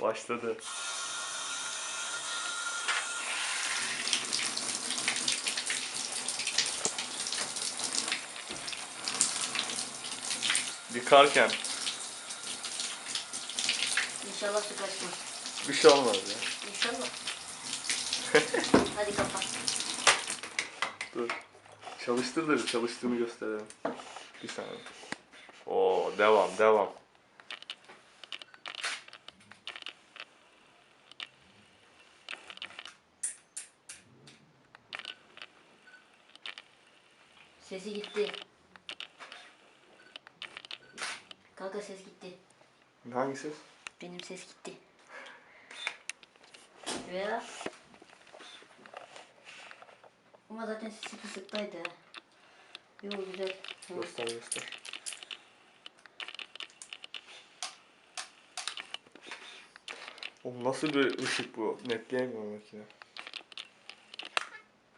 Başladı. Yıkarken İnşallah su kaçmaz. bir şey olmaz ya. İnşallah. Hadi kapat. Dur. Çalıştır da bir çalıştığını gösterelim. Bir saniye. Oo, devam. Sesi gitti. Kanka ses gitti. Hangi ses? Benim ses gitti. Veya ama zaten sesi kısıktaydı. Yo güzel. Göster. Oğlum nasıl bir ışık bu? Netleyemiyorum makine.